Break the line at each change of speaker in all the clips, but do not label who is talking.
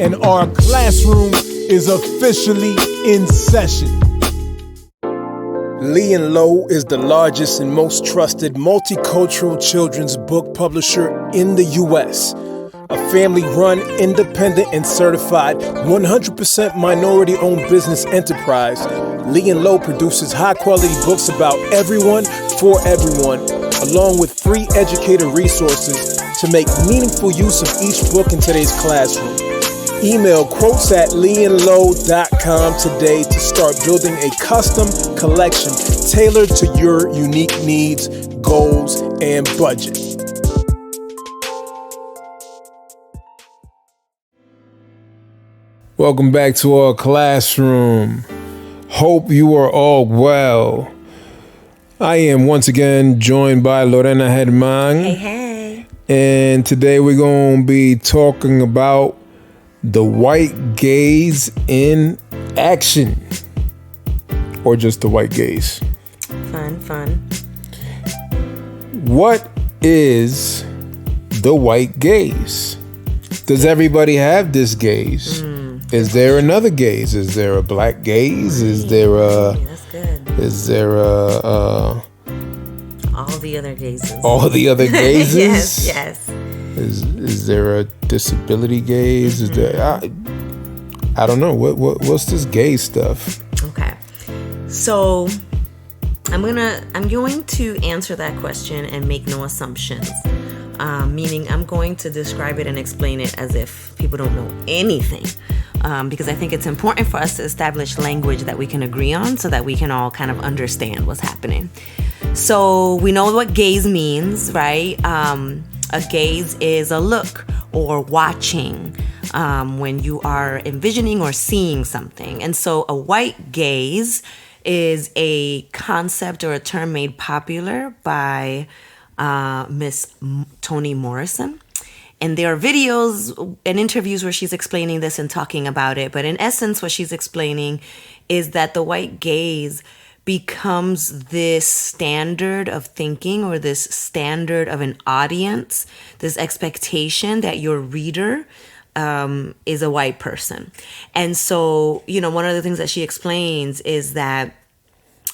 and our classroom is officially in session. Lee & Low is the largest and most trusted multicultural children's book publisher in the U.S. A family-run, independent, and certified 100% minority-owned business enterprise, Lee & Low produces high-quality books about everyone for everyone, along with free educator resources to make meaningful use of each book in today's classroom. Email quotes@leeandlow.com today to start building a custom collection tailored to your unique needs, goals, and budget. Welcome back to our classroom. Hope you are all well. I am once again joined by Lorena Herman.
Hey.
And today we're going to be talking about the white gaze in action. Or just the white gaze.
Fun.
What is the white gaze? Does everybody have this gaze? Is there another gaze? Is there a black gaze? Is there a...
That's good.
Is there a...
all the other gazes.
All the other gazes?
Yes.
Is there a disability gaze? Is there... I don't know. What's this gaze stuff?
Okay. So I'm going to answer that question and make no assumptions. Meaning I'm going to describe it and explain it as if people don't know anything. Because I think it's important for us to establish language that we can agree on so that we can all kind of understand what's happening. So we know what gaze means, right? A gaze is a look or watching when you are envisioning or seeing something. And so a white gaze is a concept or a term made popular by Miss Toni Morrison. And there are videos and interviews where she's explaining this and talking about it. But in essence, what she's explaining is that the white gaze becomes this standard of thinking or this standard of an audience, this expectation that your reader is a white person. And so, one of the things that she explains is that,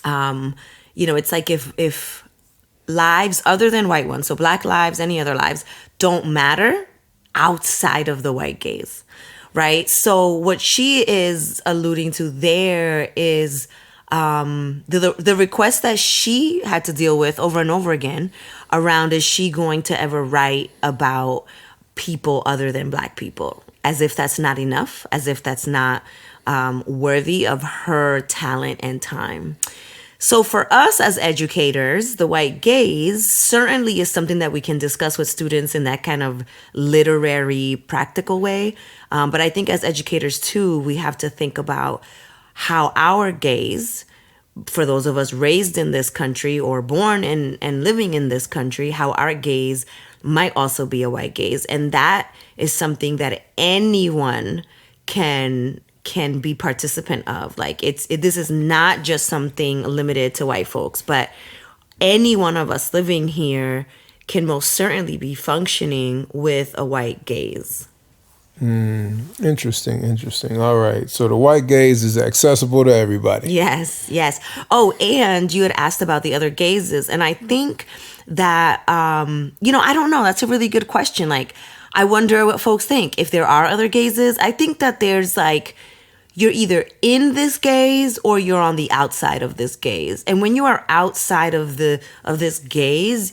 it's like if lives other than white ones, so black lives, any other lives, don't matter outside of the white gaze, right? So what she is alluding to there is the request that she had to deal with over and over again around, is she going to ever write about people other than black people, as if that's not enough, as if that's not worthy of her talent and time. So for us as educators, the white gaze certainly is something that we can discuss with students in that kind of literary, practical way. But I think as educators too, we have to think about how our gaze, for those of us raised in this country or born and living in this country, how our gaze might also be a white gaze. And that is something that anyone can be participant of. Like this is not just something limited to white folks, but any one of us living here can most certainly be functioning with a white gaze.
Interesting. All right. So the white gaze is accessible to everybody.
Yes. Oh, and you had asked about the other gazes. And I think that, I don't know. That's a really good question. Like, I wonder what folks think. If there are other gazes, I think that there's like, you're either in this gaze or you're on the outside of this gaze. And when you are outside of this gaze,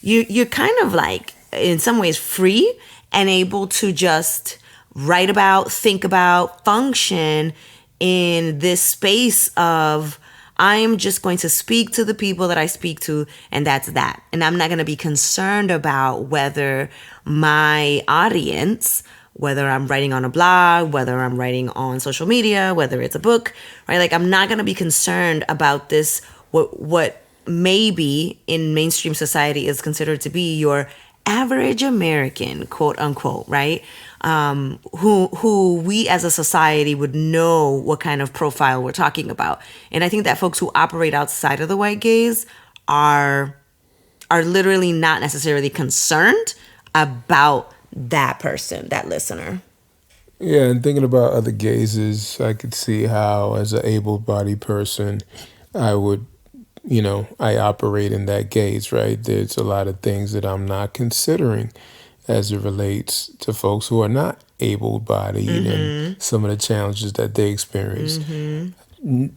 you're kind of like, in some ways, free and able to just write about, think about, function in this space of, I am just going to speak to the people that I speak to, and that's that. And I'm not going to be concerned about whether my audience, whether I'm writing on a blog, whether I'm writing on social media, whether it's a book, right? Like, I'm not going to be concerned about this, what maybe in mainstream society is considered to be your average American, quote unquote, right? Who we as a society would know what kind of profile we're talking about. And I think that folks who operate outside of the white gaze are literally not necessarily concerned about that person, that listener.
Yeah, and thinking about other gazes, I could see how, as an able-bodied person, I would, I operate in that gaze, right? There's a lot of things that I'm not considering as it relates to folks who are not able-bodied and some of the challenges that they experience.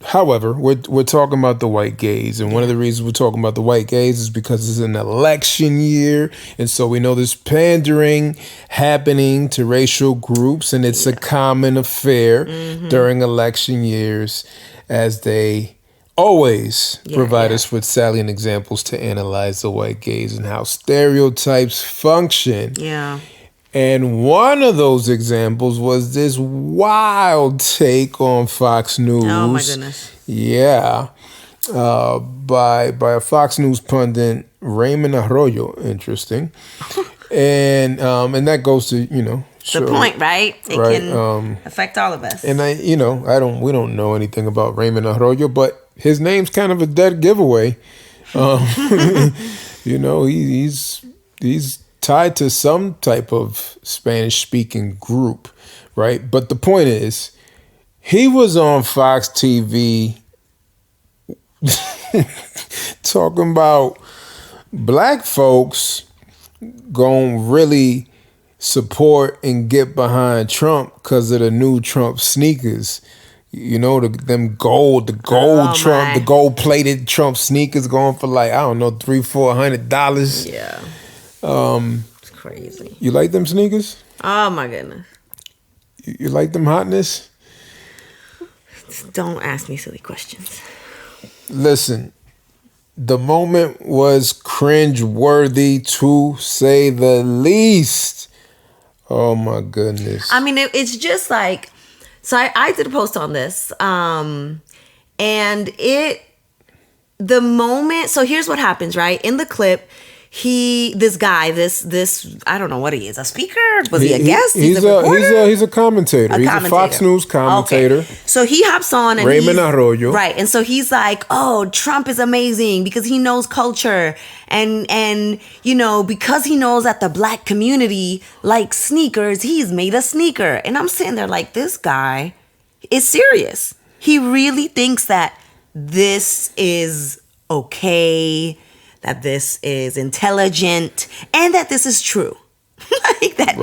However, we're talking about the white gaze, and one of the reasons we're talking about the white gaze is because it's an election year, and so we know there's pandering happening to racial groups, and it's a common affair during election years, as they always provide us with salient examples to analyze the white gaze and how stereotypes function.
Yeah.
And one of those examples was this wild take on Fox News.
Oh my goodness.
Yeah. By a Fox News pundit, Raymond Arroyo. Interesting. And that goes to,
The point, right? It can affect all of us.
And we don't know anything about Raymond Arroyo, but his name's kind of a dead giveaway. He's tied to some type of Spanish-speaking group, right? But the point is, he was on Fox TV talking about black folks gonna really support and get behind Trump because of the new Trump sneakers. The gold-plated Trump sneakers going for $300-$400.
Yeah. It's crazy.
You like them sneakers?
Oh my goodness.
You like them hotness?
Don't ask me silly questions.
Listen, the moment was cringe-worthy to say the least. Oh my goodness.
I mean, it's just like, so I did a post on this, and the moment, so here's what happens, right? In the clip, this guy, I don't know what he is, a speaker? Was he a guest?
He's a reporter? He's a commentator. He's a Fox News commentator.
Okay. So he hops on and
Raymond Arroyo.
Right. And so he's like, oh, Trump is amazing because he knows culture. And because he knows that the black community likes sneakers, he's made a sneaker. And I'm sitting there like, this guy is serious. He really thinks that this is okay, that this is intelligent, and that this is true. Like that,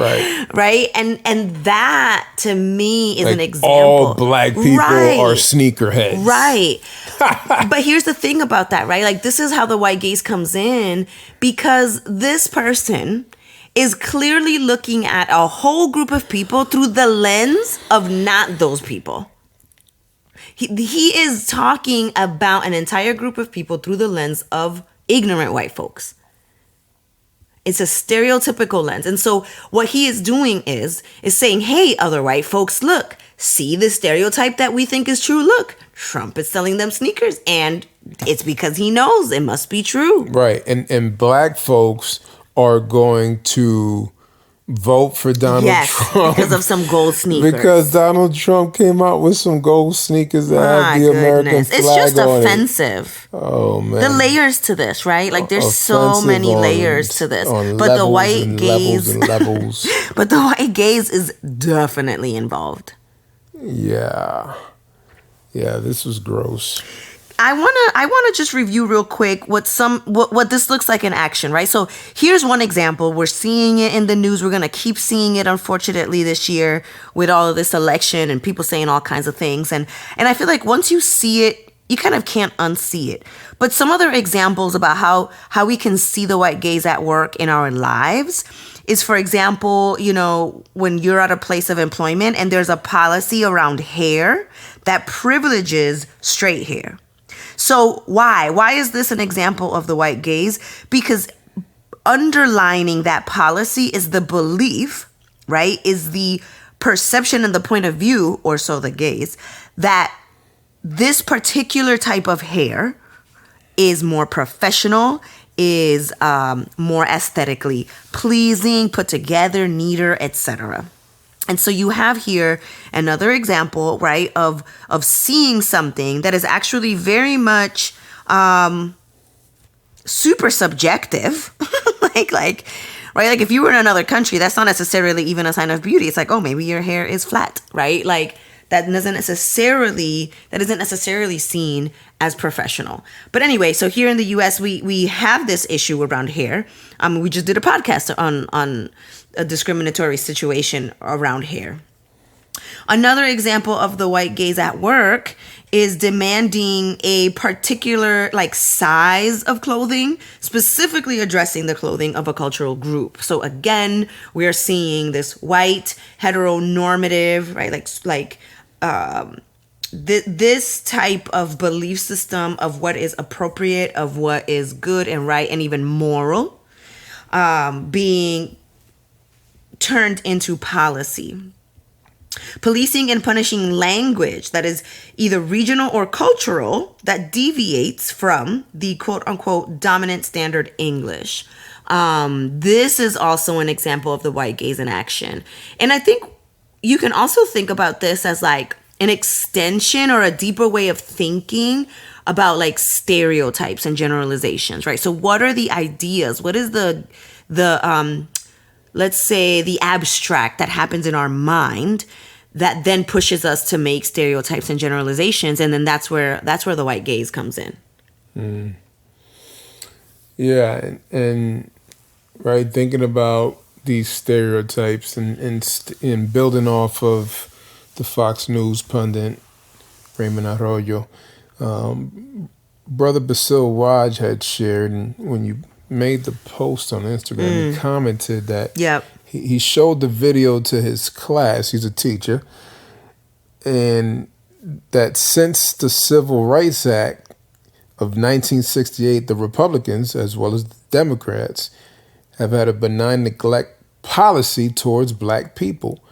right? And that to me is an example.
All black people are sneakerheads,
right? But here's the thing about that, right? Like, this is how the white gaze comes in, because this person is clearly looking at a whole group of people through the lens of not those people. He is talking about an entire group of people through the lens of ignorant white folks. It's a stereotypical lens. And so what he is doing is saying, hey, other white folks, look, see the stereotype that we think is true. Look, Trump is selling them sneakers, and it's because he knows it must be true.
Right. And black folks are going to vote for Donald Trump
because of some gold sneakers.
Because Donald Trump came out with some gold sneakers that have the American flag on it.
It's just offensive.
Oh man,
the layers to this, right? Like, there's so many layers to this. But the white gaze, but the white gaze is definitely involved.
Yeah, this was gross.
I wanna just review real quick what this looks like in action, right? So here's one example. We're seeing it in the news. We're gonna keep seeing it, unfortunately, this year with all of this election and people saying all kinds of things. And I feel like once you see it, you kind of can't unsee it. But some other examples about how we can see the white gaze at work in our lives is, for example, when you're at a place of employment and there's a policy around hair that privileges straight hair. So why is this an example of the white gaze? Because underlining that policy is the belief, right? Is the perception and the point of view, or so the gaze, that this particular type of hair is more professional, is more aesthetically pleasing, put together, neater, etc. And so you have here another example, right, of seeing something that is actually very much super subjective, like right? Like if you were in another country, that's not necessarily even a sign of beauty. It's like, oh, maybe your hair is flat, right? Like that isn't necessarily seen as professional. But anyway, so here in the US, we have this issue around hair. We just did a podcast on a discriminatory situation around hair. Another example of the white gaze at work is demanding a particular like size of clothing, specifically addressing the clothing of a cultural group. So again, we are seeing this white heteronormative, right? This type of belief system of what is appropriate, of what is good and right, and even moral, being turned into policy. Policing and punishing language that is either regional or cultural that deviates from the quote unquote dominant standard English. This is also an example of the white gaze in action. And I think you can also think about this as like an extension or a deeper way of thinking about like stereotypes and generalizations, right? So what are the ideas? What is the let's say the abstract that happens in our mind that then pushes us to make stereotypes and generalizations, and then that's where the white gaze comes in.
Yeah, and right, thinking about these stereotypes and building off of the Fox News pundit Raymond Arroyo, Brother Basil Waj had shared, and when you made the post on Instagram, he commented that he showed the video to his class. He's a teacher. And that since the Civil Rights Act of 1968, the Republicans, as well as the Democrats, have had a benign neglect policy towards black people.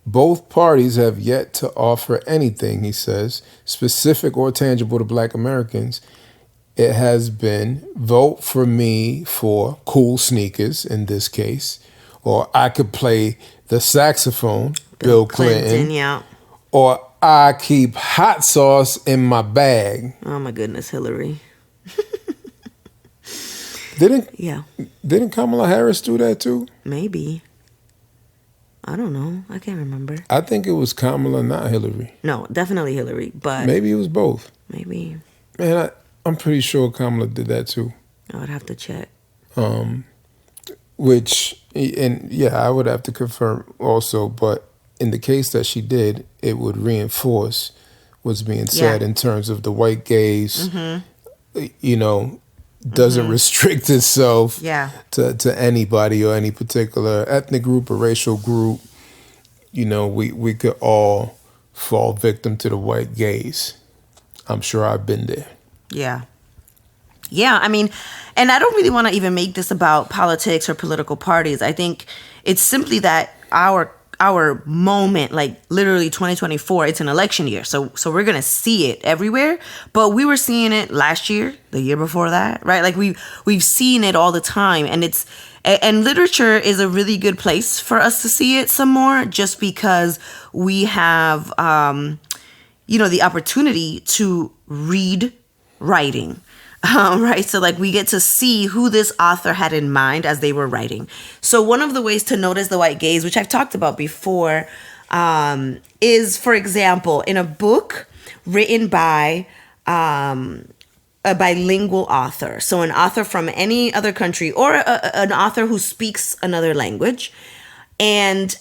Both parties have yet to offer anything, he says, specific or tangible to black Americans. It has been vote for me for cool sneakers in this case, or I could play the saxophone, Bill Clinton,
yeah.
Or I keep hot sauce in my bag.
Oh my goodness, Hillary.
Didn't Kamala Harris do that too?
Maybe. I don't know. I can't remember.
I think it was Kamala, not Hillary.
No, definitely Hillary, but
maybe it was both.
Maybe.
Man, I'm pretty sure Kamala did that too.
I would have to check.
I would have to confirm also, but in the case that she did, it would reinforce what's being said in terms of the white gaze, doesn't restrict itself to anybody or any particular ethnic group or racial group. We could all fall victim to the white gaze. I'm sure I've been there.
Yeah. Yeah, I mean, and I don't really want to even make this about politics or political parties. I think it's simply that our moment, like literally 2024, it's an election year. So we're going to see it everywhere. But we were seeing it last year, the year before that, right? Like we've seen it all the time. And literature is a really good place for us to see it some more, just because we have, the opportunity to read writing. Right. So like we get to see who this author had in mind as they were writing. So one of the ways to notice the white gaze, which I've talked about before, is, for example, in a book written by a bilingual author. So an author from any other country or an author who speaks another language, and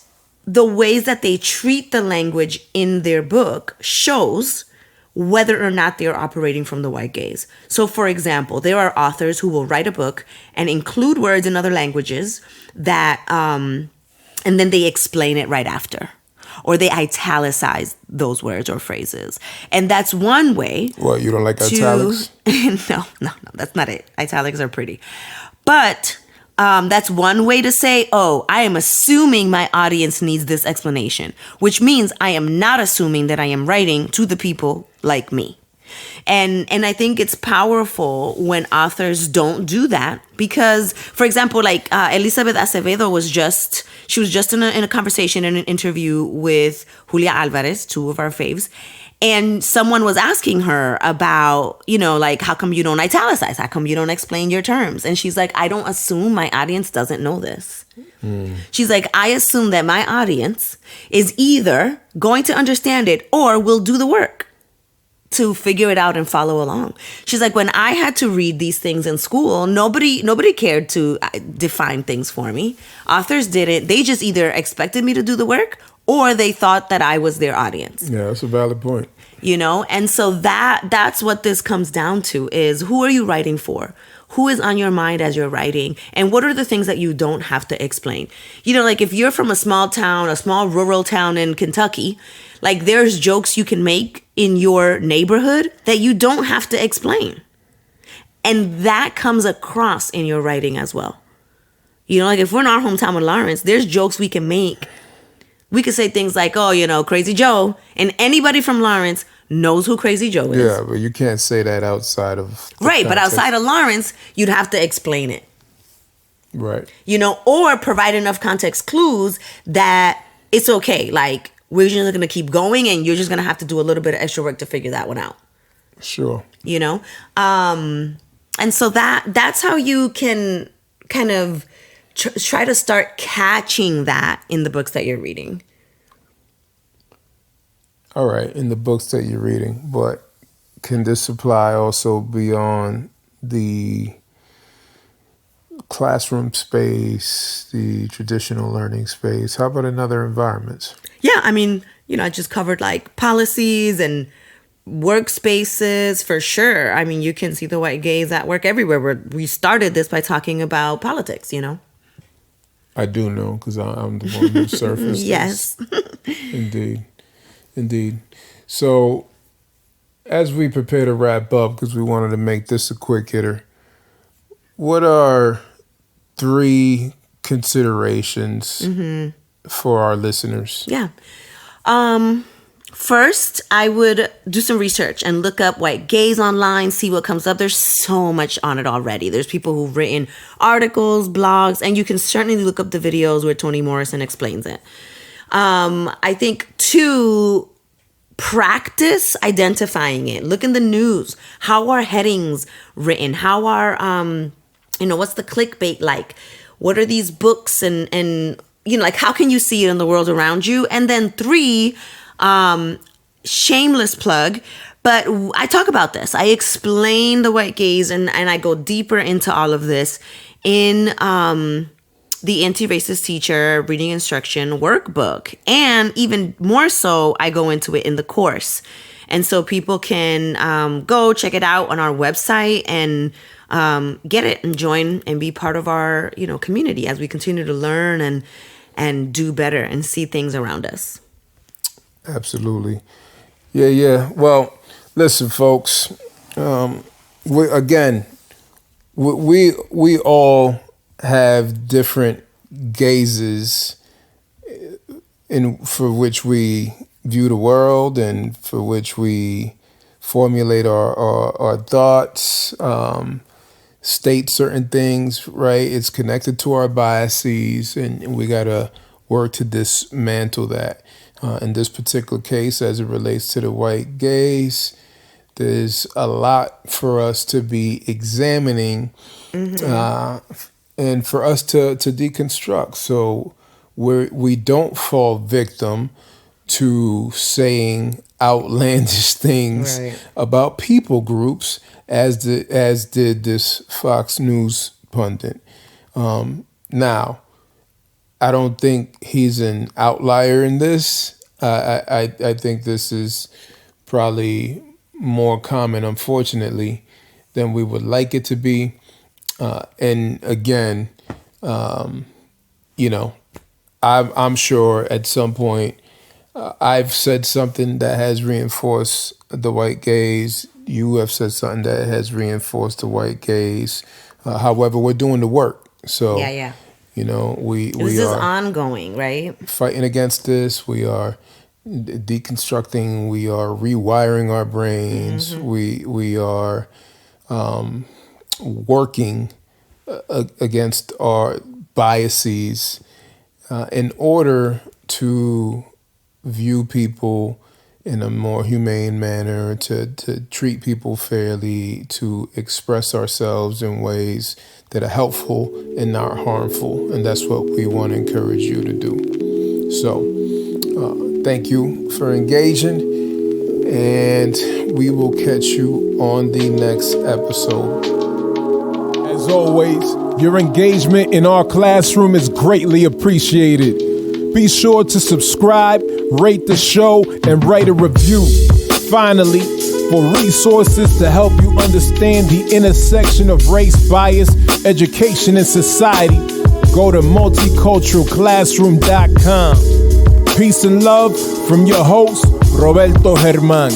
the ways that they treat the language in their book shows whether or not they are operating from the white gaze. So, for example, there are authors who will write a book and include words in other languages that, and then they explain it right after, or they italicize those words or phrases. And that's one way.
What, you don't like italics?
No, that's not it. Italics are pretty. But that's one way to say, oh, I am assuming my audience needs this explanation, which means I am not assuming that I am writing to the people like me. And I think it's powerful when authors don't do that because, for example, like Elizabeth Acevedo was just in a conversation, in an interview with Julia Alvarez, two of our faves. And someone was asking her about, like, how come you don't italicize? How come you don't explain your terms? And she's like, I don't assume my audience doesn't know this. She's like, I assume that my audience is either going to understand it or will do the work to figure it out and follow along. She's like, when I had to read these things in school, nobody cared to define things for me. Authors didn't. They just either expected me to do the work or they thought that I was their audience.
Yeah, that's a valid point.
And so that's what this comes down to is, who are you writing for? Who is on your mind as you're writing? And what are the things that you don't have to explain? Like if you're from a small rural town in Kentucky, like there's jokes you can make in your neighborhood that you don't have to explain. And that comes across in your writing as well. Like if we're in our hometown of Lawrence, there's jokes we can make. We could say things like, oh, Crazy Joe. And anybody from Lawrence knows who Crazy Joe is.
Yeah, but you can't say that outside of...
Right, but outside of Lawrence, you'd have to explain it.
Right.
Or provide enough context clues that it's okay. Like, we're just going to keep going and you're just going to have to do a little bit of extra work to figure that one out.
Sure.
And so that's how you can kind of try to start catching that in the books that you're reading.
All right, in the books that you're reading, but can this apply also beyond the classroom space, the traditional learning space? How about in other environments?
Yeah, I just covered like policies and workspaces for sure. You can see the white gaze at work everywhere. We started this by talking about politics,
I do know because I'm the one who surfaced
Yes.
Indeed. So, as we prepare to wrap up, because we wanted to make this a quick hitter, what are 3 considerations for our listeners?
Yeah. First, I would do some research and look up white gaze online, see what comes up. There's so much on it already. There's people who've written articles, blogs, and you can certainly look up the videos where Toni Morrison explains it. I think 2, practice identifying it. Look in the news. How are headings written? How are, what's the clickbait like? What are these books and like how can you see it in the world around you? And then 3, shameless plug, but I talk about this. I explain the white gaze and I go deeper into all of this in, the Anti-Racist Teacher Reading Instruction Workbook. And even more so, I go into it in the course. And so people can go check it out on our website and get it and join and be part of our community as we continue to learn and do better and see things around us.
Absolutely. Yeah. Well, listen, folks. We all have different gazes for which we view the world and for which we formulate our thoughts, state certain things, right? It's connected to our biases, and we got to work to dismantle that. In this particular case, as it relates to the white gaze, there's a lot for us to be examining and for us to deconstruct. So we don't fall victim to saying outlandish things about people groups as did this Fox News pundit. Now, I don't think he's an outlier in this. I think this is probably more common, unfortunately, than we would like it to be. And again, I'm sure at some point I've said something that has reinforced the white gaze. You have said something that has reinforced the white gaze. However, we're doing the work. So
yeah.
we
this is
are
ongoing, right?
Fighting against this. We are deconstructing. We are rewiring our brains. We are working against our biases in order to view people in a more humane manner, to treat people fairly, to express ourselves in ways that are helpful and not harmful. And that's what we want to encourage you to do. So thank you for engaging, and we will catch you on the next episode. As always, your engagement in our classroom is greatly appreciated. Be sure to subscribe, rate the show, and write a review. Finally, for resources to help you understand the intersection of race, bias, education, and society, go to multiculturalclassroom.com. Peace and love from your host, Roberto Germán.